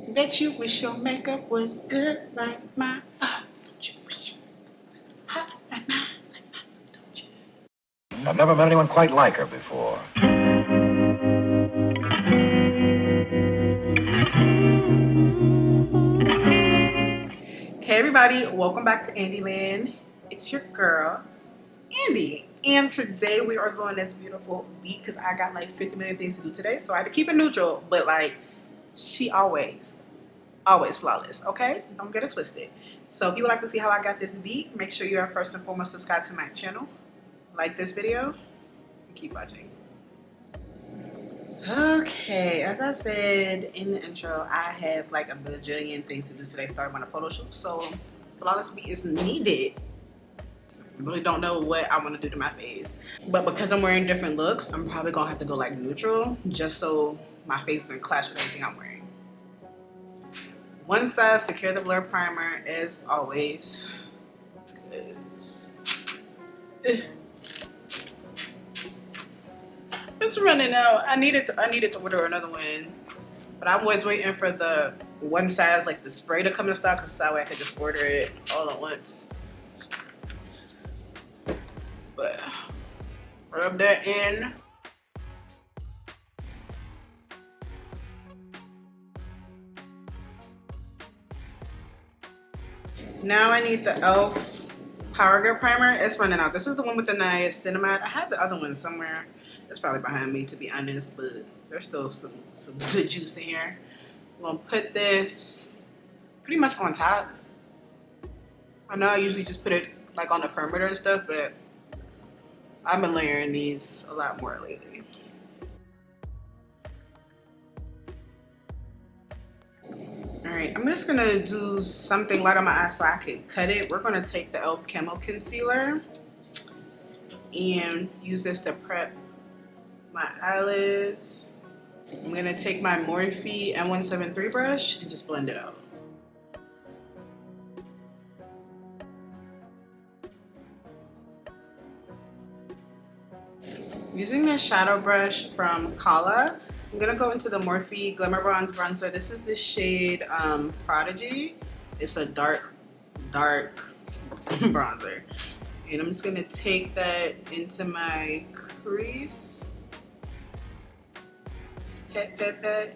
Bet you wish your makeup was good right now. Don't you wish your makeup was hot right now? Don't you? I've never met anyone quite like her before. Hey everybody, welcome back to Andyland. It's your girl, Andy. And today we are doing this beautiful beat because I got like 50 million things to do today. So I had to keep it neutral, but like she always flawless, okay? Don't get it twisted. So if you would like to see how I got this beat, make sure you are first and foremost subscribed to my channel, like this video, and keep watching. Okay, as I said in the intro, I have like a bajillion things to do today starting on a photo shoot. So flawless beat is needed. I really don't know what I want to do to my face. But because I'm wearing different looks, I'm probably going to have to go like neutral just so my face doesn't clash with everything I'm wearing. One side, secure the blur primer as always. It's running out. I needed to order another one. But I'm always waiting for the one size, like the spray to come in stock, because that way I could just order it all at once. But rub that in. Now I need the e.l.f. Power Grip Primer. It's running out. This is the one with the Niacinamide. I have the other one somewhere. It's probably behind me, to be honest, but there's still some good juice in here. I'm gonna put this pretty much on top. I know I usually just put it like on the perimeter and stuff, but I've been layering these a lot more lately. Alright, I'm just gonna do something light on my eyes so I can cut it. We're gonna take the e.l.f. Camo Concealer and use this to prep my eyelids. I'm gonna take my Morphe M173 brush and just blend it out. Using this shadow brush from Kajal, I'm gonna go into the Morphe Glamabronze bronzer. This is the shade Prodigy. It's a dark bronzer. And I'm just gonna take that into my crease. Just pat.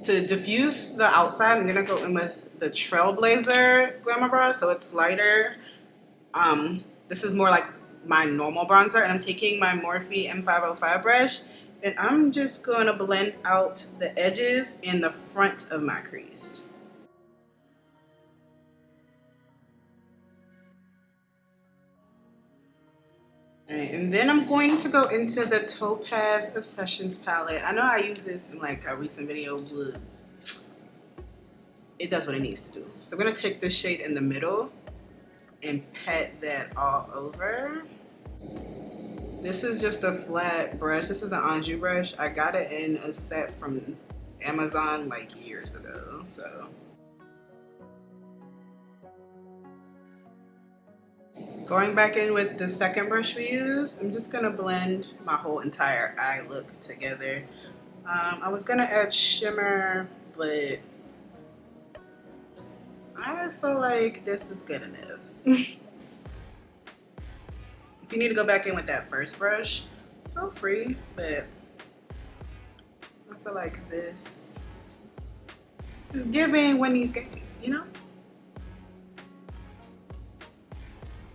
To diffuse the outside, I'm gonna go in with the Trailblazer Glamour Bronze, so it's lighter. This is more like my normal bronzer, and I'm taking my Morphe M505 brush, and I'm just gonna blend out the edges and the front of my crease. Alright, and then I'm going to go into the Topaz Obsessions palette. I know I used this in like a recent video, but it does what it needs to do. So I'm gonna take this shade in the middle and pat that all over. This is just a flat brush. This is an Anjou brush. I got it in a set from Amazon like years ago, so. Going back in with the second brush we used, I'm just gonna blend my whole entire eye look together. I was gonna add shimmer, but I feel like this is good enough. If you need to go back in with that first brush, feel free, but I feel like this is giving when these gave, you know?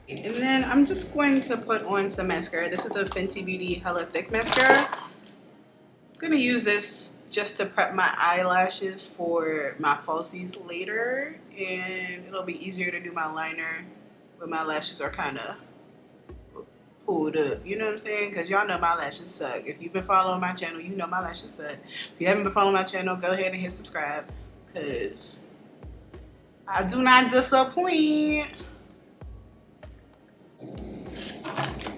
And then I'm just going to put on some mascara. This is the Fenty Beauty Hella Thick Mascara. I'm gonna use this just to prep my eyelashes for my falsies later, and it'll be easier to do my liner when my lashes are kind of pulled up, you know what I'm saying? Because y'all know my lashes suck. If you've been following my channel, you know my lashes suck. If you haven't been following my channel, go ahead and hit subscribe, because I do not disappoint.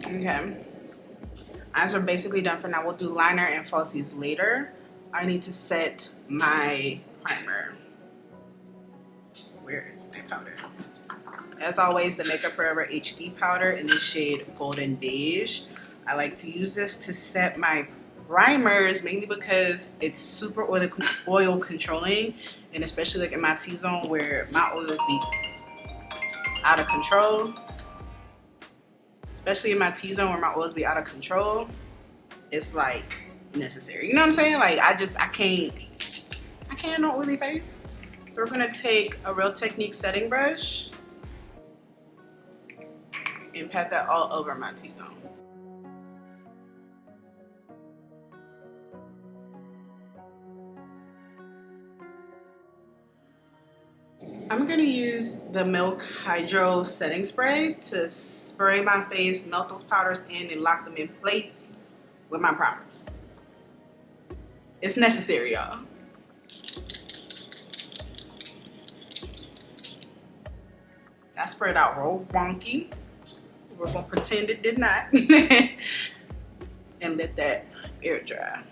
Okay, eyes are basically done for now. We'll do liner and falsies later. I need to set my primer. Where is my powder? As always, the Makeup Forever HD powder in the shade Golden Beige. I like to use this to set my primers, mainly because it's super oil controlling, and especially like in my T-zone where my oils be out of control. Especially in my T-zone where my oils be out of control, it's like necessary. You know what I'm saying? Like I can't no oily face. So we're gonna take a Real Technique setting brush and pat that all over my T-zone. I'm gonna use the Milk Hydro Setting Spray to spray my face, melt those powders in, and lock them in place with my primers. It's necessary, y'all. I sprayed out real wonky. We're gonna pretend it did not. And let that air dry.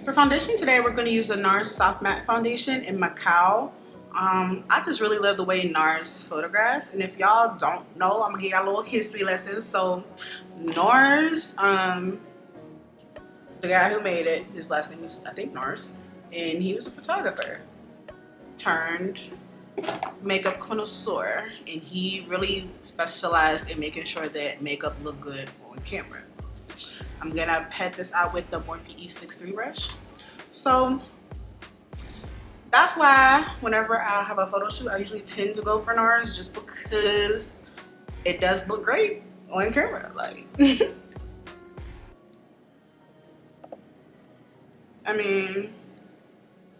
For foundation today, we're gonna use the NARS Soft Matte Foundation in Macao. I just really love the way NARS photographs, and if y'all don't know, I'm gonna give y'all a little history lesson. So NARS, the guy who made it, his last name is I think NARS, and he was a photographer turned makeup connoisseur, and he really specialized in making sure that makeup looked good on camera. I'm gonna pat this out with the Morphe E63 brush. So that's why whenever I have a photo shoot, I usually tend to go for NARS, just because it does look great on camera. Like, I mean,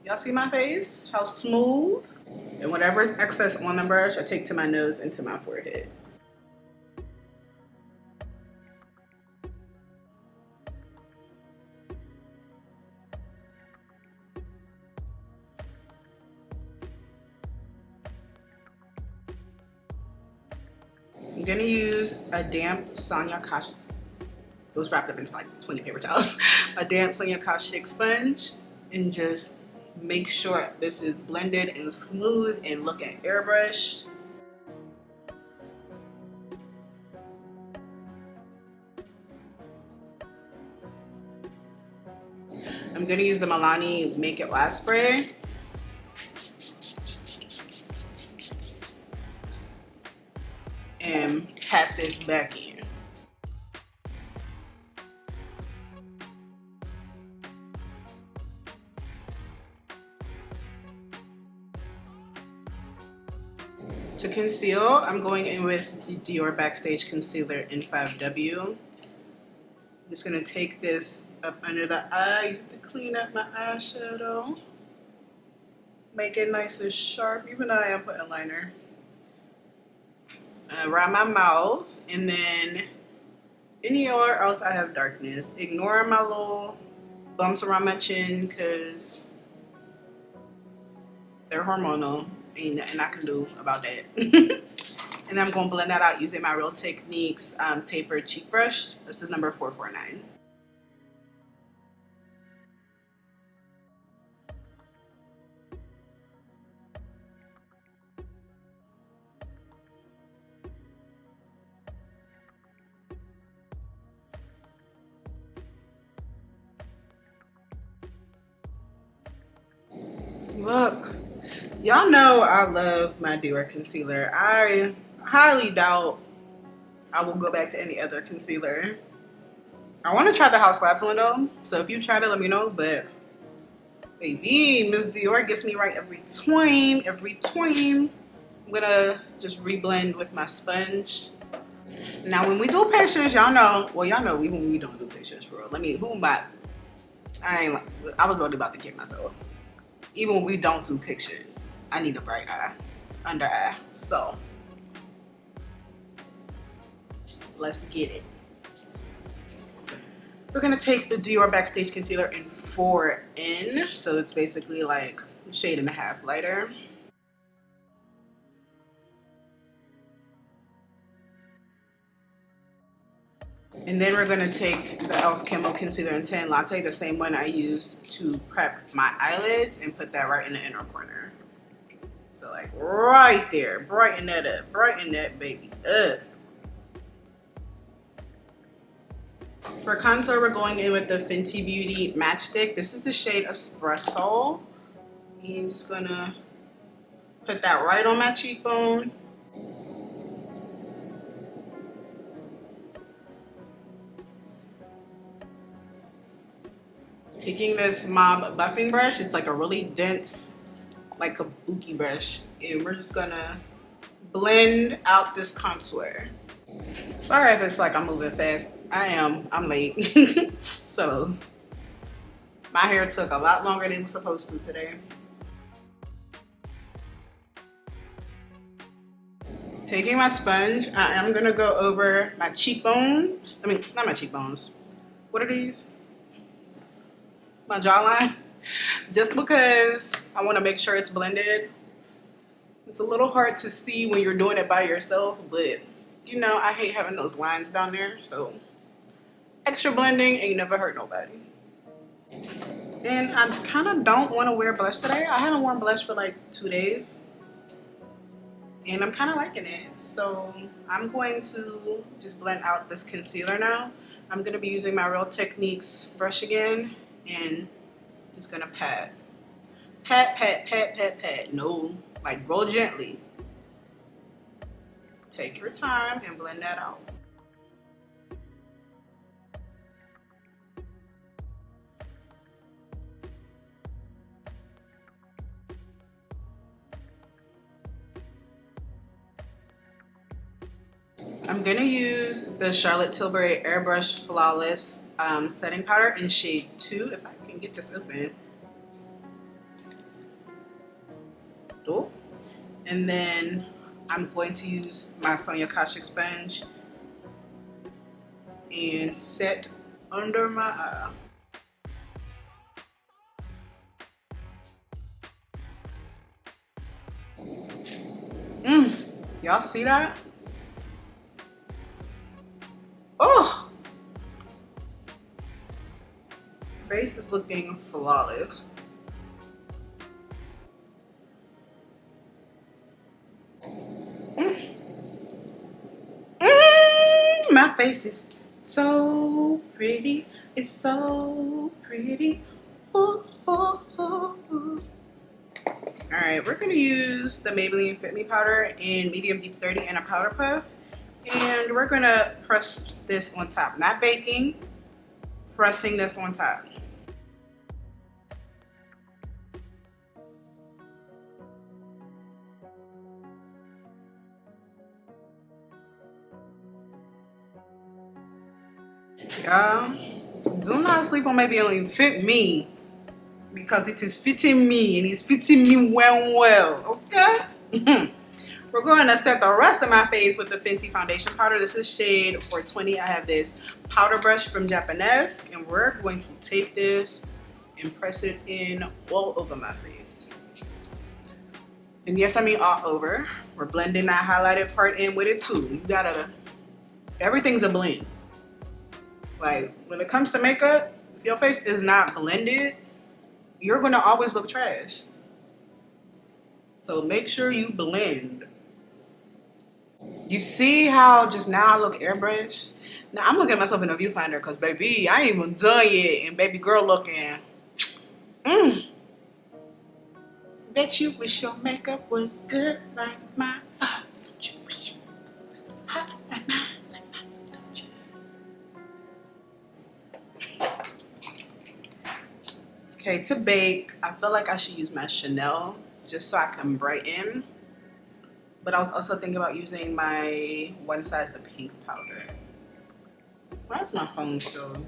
y'all see my face? How smooth? And whatever is excess on the brush, I take to my nose and to my forehead. I'm gonna use a damp Sonia Kashik. It was wrapped up into like 20 paper towels. A damp Sonia Kashik sponge, and just make sure this is blended and smooth and looking airbrushed. I'm gonna use the Milani Make It Last spray. And pat this back in. To conceal, I'm going in with the Dior Backstage Concealer in 5W. I'm just gonna take this up under the eye, use it to clean up my eyeshadow. Make it nice and sharp, even though I am putting a liner. Around my mouth, and then anywhere else I have darkness. Ignore my little bumps around my chin because they're hormonal. Ain't nothing I can do about that. And I'm going to blend that out using my Real Techniques tapered cheek brush. This is number 449. Look, y'all know I love my Dior concealer. I highly doubt I will go back to any other concealer. I want to try the House Labs one though, so if you tried it, let me know. But baby, Miss Dior gets me right every time. I'm gonna just reblend with my sponge. Now, when we do pictures, y'all know. Well, y'all know even when we don't do pictures for real. I was really about to kick myself. Even when we don't do pictures, I need a bright eye, under eye. So let's get it. We're gonna take the Dior Backstage Concealer in 4N, so it's basically like a shade and a half lighter. And then we're gonna take the e.l.f. Camo Concealer in Tan Latte, the same one I used to prep my eyelids, and put that right in the inner corner. So like right there, brighten that up, brighten that baby up. For contour, we're going in with the Fenty Beauty Matchstick. This is the shade Espresso. And I'm just gonna put that right on my cheekbone. Taking this Mob buffing brush, it's like a really dense, like kabuki brush. And we're just gonna blend out this contour. Sorry if it's like I'm moving fast. I'm late. So my hair took a lot longer than it was supposed to today. Taking my sponge, I am gonna go over my cheekbones. I mean, not my cheekbones. What are these? My jawline. Just because I wanna make sure it's blended. It's a little hard to see when you're doing it by yourself, but you know, I hate having those lines down there, so extra blending ain't never hurt nobody. And I kind of don't want to wear blush today. I haven't worn blush for like 2 days. And I'm kind of liking it. So I'm going to just blend out this concealer now. I'm going to be using my Real Techniques brush again. And just going to pat. Pat, pat, pat, pat, pat. No, like roll gently. Take your time and blend that out. I'm gonna use the Charlotte Tilbury Airbrush Flawless setting powder in shade 2, if I can get this open. Oh. And then I'm going to use my Sonia Kashuk sponge and set under my eye. Y'all see that? Oh! Face is looking flawless. My face is so pretty. It's so pretty. Ooh, ooh, ooh, ooh. Alright, we're going to use the Maybelline Fit Me powder in medium deep 30 and a powder puff. And we're going to press this on top. Not baking, pressing this on top. Y'all, do not sleep on Maybelline Fit Me, because it is fitting me and it's fitting me well, okay? We're going to set the rest of my face with the Fenty foundation powder. This is shade 420. I have this powder brush from Japanese, and we're going to take this and press it in all over my face. And yes, I mean all over. We're blending that highlighted part in with it too. You gotta, everything's a blend. Like, when it comes to makeup, if your face is not blended, you're gonna always look trash. So make sure you blend. You see how just now I look airbrushed? Now I'm looking at myself in a viewfinder because baby, I ain't even done yet, and baby girl looking. Bet you wish your makeup was good like mine. Don't you wish your makeup was hot like mine? Okay, to bake, I feel like I should use my Chanel just so I can brighten. But I was also thinking about using my One Size the Pink powder. Why's my phone still?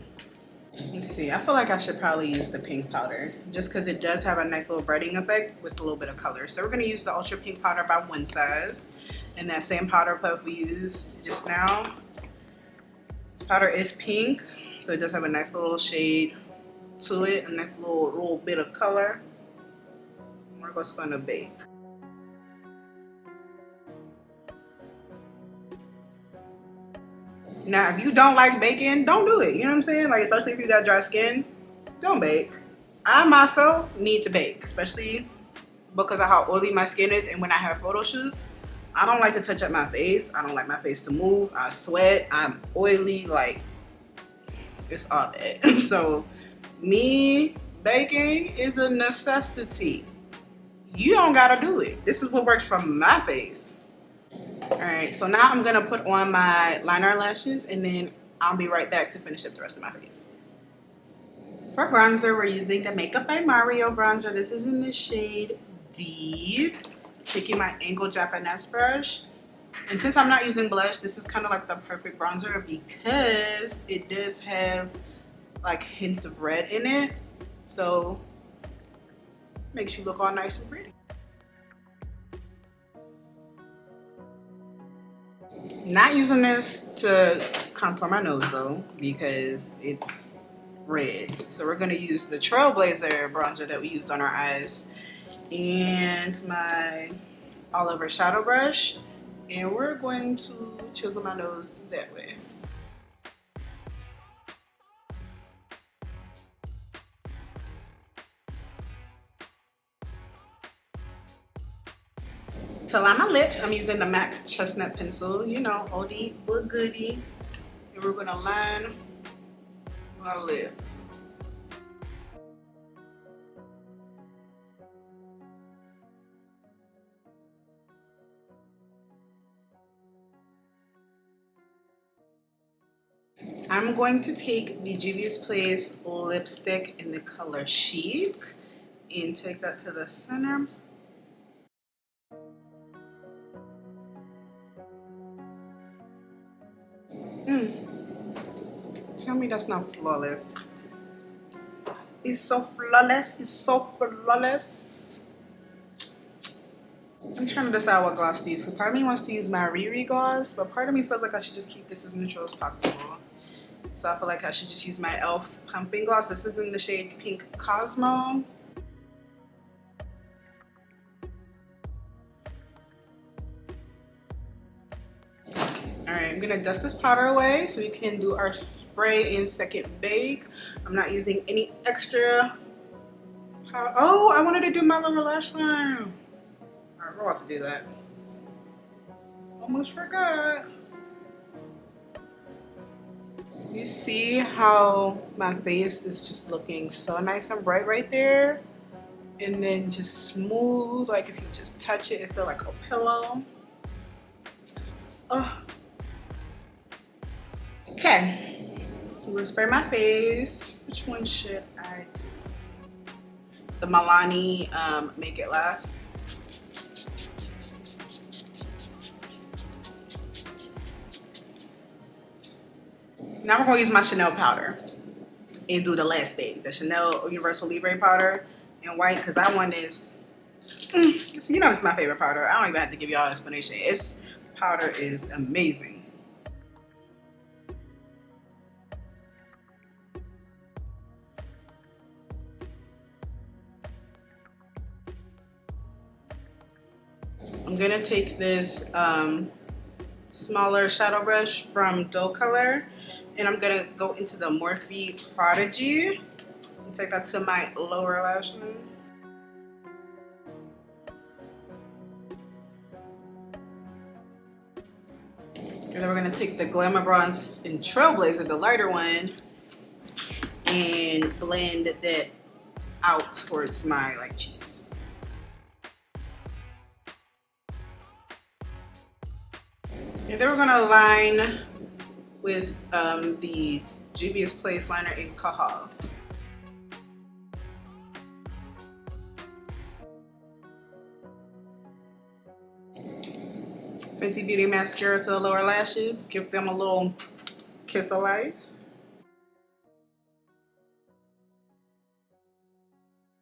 Let's see, I feel like I should probably use the pink powder just because it does have a nice little brightening effect with a little bit of color. So we're going to use the Ultra Pink powder by One Size. And that same powder puff we used just now. This powder is pink, so it does have a nice little shade to it, a nice little bit of color. We're just going to bake. Now, if you don't like baking, don't do it. You know what I'm saying? Like, especially if you got dry skin, don't bake. I myself need to bake, especially because of how oily my skin is, and when I have photo shoots, I don't like to touch up my face. I don't like my face to move. I sweat. I'm oily. Like, it's all that. So me baking is a necessity. You don't gotta do it. This is what works for my face. Alright, so now I'm gonna put on my liner lashes, and then I'll be right back to finish up the rest of my face. For bronzer, we're using the Makeup by Mario bronzer. This is in the shade D. Taking my angled Japanese brush. And since I'm not using blush, this is kind of like the perfect bronzer because it does have like hints of red in it. So makes you look all nice and pretty. Not using this to contour my nose though because it's red. So we're going to use the Trailblazer bronzer that we used on our eyes and my all over shadow brush, and we're going to chisel my nose that way. To line my lips, I'm using the MAC Chestnut pencil, you know, oldie but goodie. And we're gonna line my lips. I'm going to take the Juvia's Place lipstick in the color Chic and take that to the center. Tell me that's not flawless. It's so flawless. It's so flawless. I'm trying to decide what gloss to use. So part of me wants to use my Riri gloss, but part of me feels like I should just keep this as neutral as possible. So I feel like I should just use my e.l.f. pumping gloss. This is in the shade Pink Cosmo. Alright, I'm gonna dust this powder away so we can do our spray in second bake. I'm not using any extra powder. Oh, I wanted to do my lower lash line. Alright, we're about to do that. Almost forgot. You see how my face is just looking so nice and bright right there? And then just smooth, like if you just touch it, it feels like a pillow. Oh. Okay, I'm gonna spray my face. Which one should I do? The Milani Make It Last. Now we're gonna use my Chanel powder and do the last bake. The Chanel Universal Libre powder in white, because that one is, you know, this is my favorite powder. I don't even have to give y'all an explanation. Its powder is amazing. I'm gonna take this smaller shadow brush from Doe Color, and I'm gonna go into the Morphe Prodigy and take that to my lower lash line. And then we're gonna take the Glamabronze in Trailblazer, the lighter one, and blend that out towards my like cheeks. And then we're gonna line with the Juvia's Place liner in Kajal. Fenty Beauty mascara to the lower lashes, give them a little kiss of life.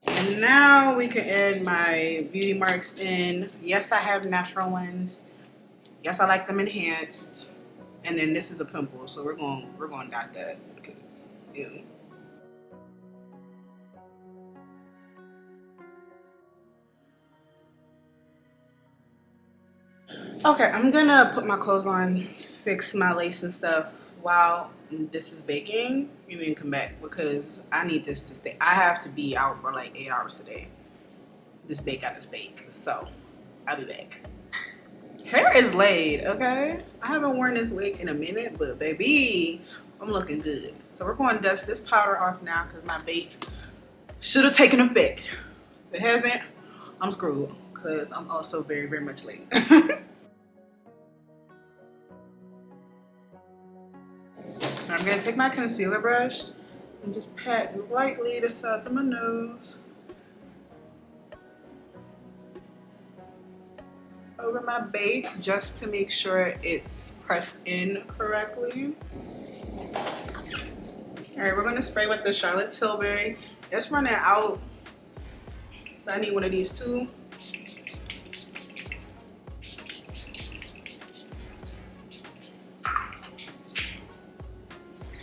And now we can add my beauty marks in. Yes, I have natural ones. Yes, I like them enhanced. And then this is a pimple, so we're going to dot that because ew. Okay, I'm gonna put my clothes on, fix my lace and stuff while this is baking, and then come back because I need this to stay. I have to be out for like 8 hours today this bake got this bake. So I'll be back. Hair is laid, okay? I haven't worn this wig in a minute, but baby, I'm looking good. So we're going to dust this powder off now because my bake should have taken effect. If it hasn't, I'm screwed because I'm also very, very much late. I'm going to take my concealer brush and just pat lightly the sides of my nose. Over my bake just to make sure it's pressed in correctly. All right, we're gonna spray with the Charlotte Tilbury. It's running out, so I need one of these too.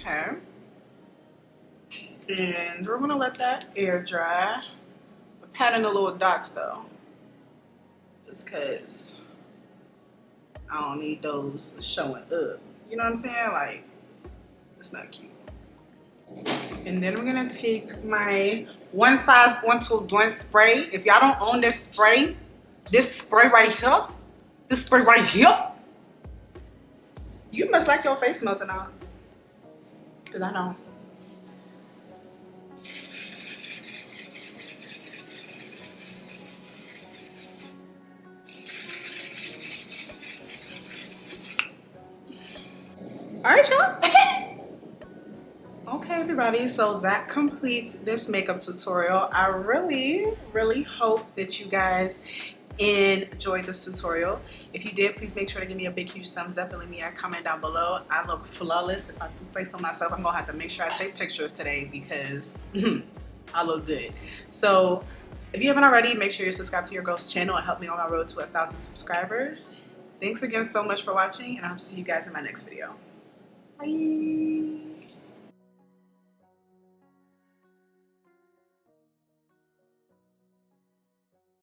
Okay. And we're gonna let that air dry. We're patting the little dots though. Just cause I don't need those showing up. You know what I'm saying? Like, it's not cute. And then we're gonna take my one size one tool joint spray. If y'all don't own this spray right here, you must like your face melting off. Cause I don't. All right, y'all. Okay, everybody, so that completes this makeup tutorial. I really hope that you guys enjoyed this tutorial. If you did, please make sure to give me a big huge thumbs up and leave me a comment down below. I look flawless. If I do say so myself, I'm gonna have to make sure I take pictures today because I look good. So if you haven't already, make sure you're subscribed to your girl's channel and help me on my road to 1,000 subscribers. Thanks again so much for watching, and I hope to see you guys in my next video. Bye.